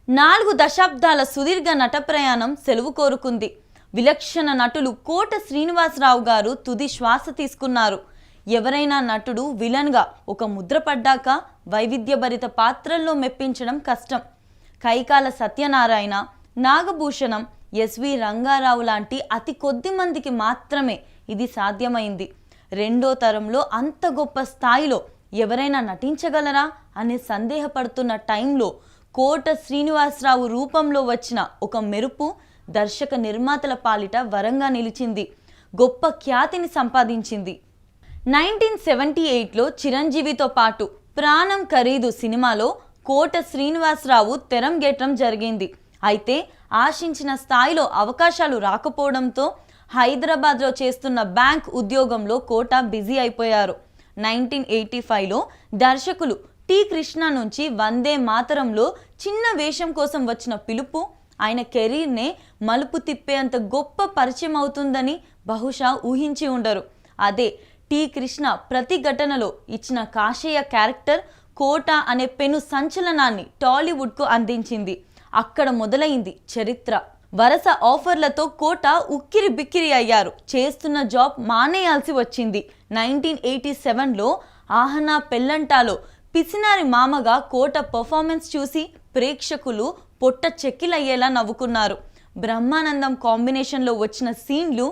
4 దశాబ్దాల సుదీర్ఘ నట ప్రయాణం సెలవు కోరుకుంది. విలక్షణ నటులు కోట శ్రీనివాసరావు గారు తుది శ్వాస తీసుకున్నారు. ఎవరైనా నటుడు విలన్గా ఒక ముద్ర పడ్డాక వైవిధ్యభరిత పాత్రల్లో మెప్పించడం కష్టం. కైకాల సత్యనారాయణ, నాగభూషణం, ఎస్వి రంగారావు లాంటి అతి కొద్ది మందికి మాత్రమే ఇది సాధ్యమైంది. రెండో తరంలో అంత గొప్ప స్థాయిలో ఎవరైనా నటించగలరా అనే సందేహపడుతున్న టైంలో కోట శ్రీనివాసరావు రూపంలో వచ్చిన ఒక మెరుపు దర్శక నిర్మాతల పాలిట వరంగా నిలిచింది, గొప్ప ఖ్యాతిని సంపాదించింది. 1978లో చిరంజీవితో పాటు ప్రాణం ఖరీదు సినిమాలో కోట శ్రీనివాసరావు తెరంగేట్రం జరిగింది. అయితే ఆశించిన స్థాయిలో అవకాశాలు రాకపోవడంతో హైదరాబాద్లో చేస్తున్న బ్యాంక్ ఉద్యోగంలో కోట బిజీ అయిపోయారు. 1985లో దర్శకులు టి కృష్ణ నుంచి వందే మాతరంలో చిన్న వేషం కోసం వచ్చిన పిలుపు ఆయన కెరీర్నే మలుపు తిప్పేంత గొప్ప పరిచయం అవుతుందని బహుశా ఊహించి ఉండరు. అదే టి కృష్ణ ప్రతిఘటనలో ఇచ్చిన కాషాయ క్యారెక్టర్ కోట అనే పెను సంచలనాన్ని టాలీవుడ్కు అందించింది. అక్కడ మొదలైంది చరిత్ర. వరుస ఆఫర్లతో కోట ఉక్కిరి బిక్కిరి అయ్యారు. చేస్తున్న జాబ్ మానేయాల్సి వచ్చింది. 1987లో ఆహనా పెళ్ళంటాలో పిసినారి మామగా కోట పర్ఫార్మెన్స్ చూసి ప్రేక్షకులు పొట్ట చెక్కిలయ్యేలా నవ్వుకున్నారు. బ్రహ్మానందం కాంబినేషన్లో వచ్చిన సీన్లు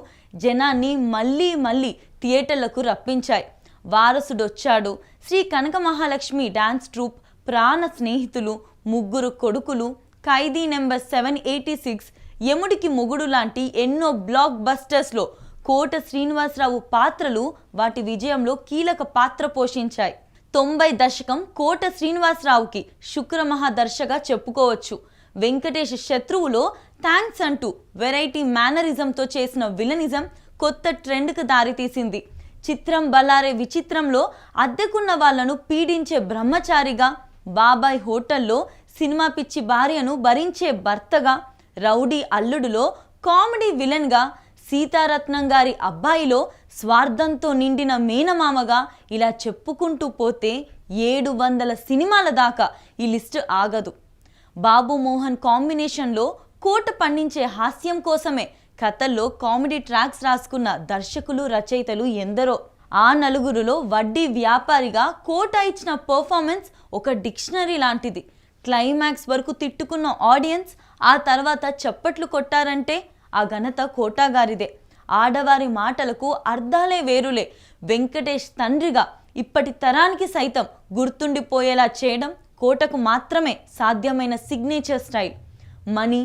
జనాన్ని మళ్ళీ మళ్ళీ థియేటర్లకు రప్పించాయి. వారసుడొచ్చాడు, శ్రీ కనక మహాలక్ష్మి డాన్స్ ట్రూప్, ప్రాణ స్నేహితులు, ముగ్గురు కొడుకులు, ఖైదీ నెంబర్ 786, యముడికి మొగుడు లాంటి ఎన్నో బ్లాక్ బస్టర్స్లో కోట శ్రీనివాసరావు పాత్రలు వాటి విజయంలో కీలక పాత్ర పోషించాయి. 90 దశకం కోట శ్రీనివాసరావుకి శుక్రమహాదర్శగా చెప్పుకోవచ్చు. వెంకటేష్ శత్రువులో థ్యాంక్స్ అంటూ వెరైటీ మేనరిజంతో చేసిన విలనిజం కొత్త ట్రెండ్కు దారితీసింది. చిత్రం బలారే విచిత్రంలో అద్దెకున్న వాళ్లను పీడించే బ్రహ్మచారిగా, బాబాయ్ హోటల్లో సినిమా పిచ్చి భార్యను భరించే భర్తగా, రౌడీ అల్లుడులో కామెడీ విలన్గా, సీతారత్నం గారి అబ్బాయిలో స్వార్థంతో నిండిన మేనమామగా, ఇలా చెప్పుకుంటూ పోతే 700 సినిమాల దాకా ఈ లిస్టు ఆగదు. బాబు మోహన్ కాంబినేషన్లో కోట పండించే హాస్యం కోసమే కథల్లో కామెడీ ట్రాక్స్ రాసుకున్న దర్శకులు, రచయితలు ఎందరో. ఆ నలుగురులో వడ్డీ వ్యాపారిగా కోట ఇచ్చిన పర్ఫార్మెన్స్ ఒక డిక్షనరీ లాంటిది. క్లైమాక్స్ వరకు తిట్టుకున్న ఆడియన్స్ ఆ తర్వాత చప్పట్లు కొట్టారంటే ఆ ఘనత కోట గారిదే. ఆడవారి మాటలకు అర్థాలే వేరులే. వెంకటేష్ తండ్రిగా ఇప్పటి తరానికి సైతం గుర్తుండిపోయేలా చేయడం కోటకు మాత్రమే సాధ్యమైన signature style. Money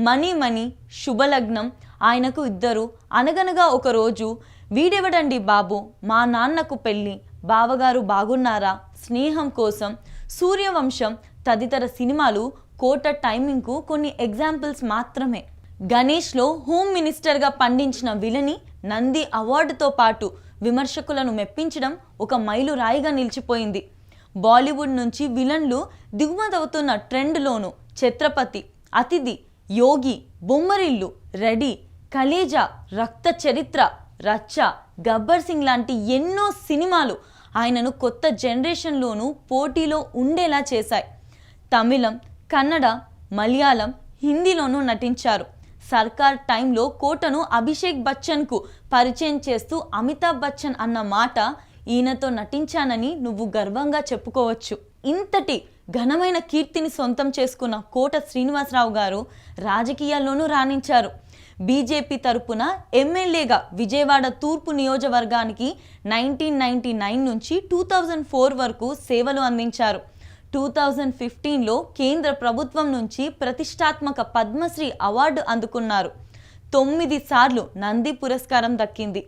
money money, Subhalagnam, ఆయనకు ఇద్దరు, అనగనగా ఒకరోజు, వీడెవడండి బాబు, మా నాన్నకు పెళ్ళి, బావగారు బాగున్నారా, స్నేహం కోసం, సూర్యవంశం తదితర సినిమాలు కోట టైమింగ్కు కొన్ని ఎగ్జాంపుల్స్ మాత్రమే. గణేష్లో హోమ్ మినిస్టర్గా పండించిన విలని నంది అవార్డుతో పాటు విమర్శకులను మెప్పించడం ఒక మైలురాయిగా నిలిచిపోయింది. బాలీవుడ్ నుంచి విలన్లు దిగుమతవుతున్న ట్రెండ్లోనూ ఛత్రపతి, అతిథి, యోగి, బొమ్మరిల్లు, రెడీ, కలేజా, రక్త చరిత్ర, రచ్చ, గబ్బర్ సింగ్ లాంటి ఎన్నో సినిమాలు ఆయనను కొత్త జనరేషన్లోనూ పోటీలో ఉండేలా చేశాయి. తమిళం, కన్నడ, మలయాళం, హిందీలోనూ నటించారు. సర్కార్ టైంలో కోటను అభిషేక్ బచ్చన్కు పరిచయం చేస్తూ అమితాబ్ బచ్చన్ అన్న మాట, ఈయనతో నటించానని నువ్వు గర్వంగా చెప్పుకోవచ్చు. ఇంతటి ఘనమైన కీర్తిని సొంతం చేసుకున్న కోట శ్రీనివాసరావు గారు రాజకీయాల్లోనూ రాణించారు. బీజేపీ తరపున ఎమ్మెల్యేగా విజయవాడ తూర్పు నియోజకవర్గానికి 1999 నుంచి 2004 వరకు సేవలు అందించారు. 2015లో కేంద్ర ప్రభుత్వం నుంచి ప్రతిష్టాత్మక పద్మశ్రీ అవార్డు అందుకున్నారు. 9 సార్లు నంది పురస్కారం దక్కింది.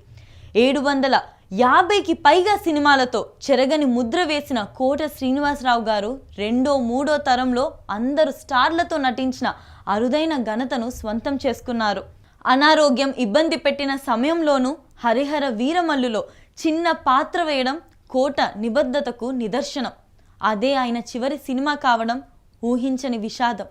750కి పైగా సినిమాలతో చెరగని ముద్ర వేసిన కోట శ్రీనివాసరావు గారు రెండో మూడో తరంలో అందరు స్టార్లతో నటించిన అరుదైన ఘనతను స్వంతం చేసుకున్నారు. అనారోగ్యం ఇబ్బంది పెట్టిన సమయంలోనూ హరిహర వీరమల్లులో చిన్న పాత్ర వేయడం కోట నిబద్ధతకు నిదర్శనం. అదే ఆయన చివరి సినిమా కావడం ఊహించని విషాదం.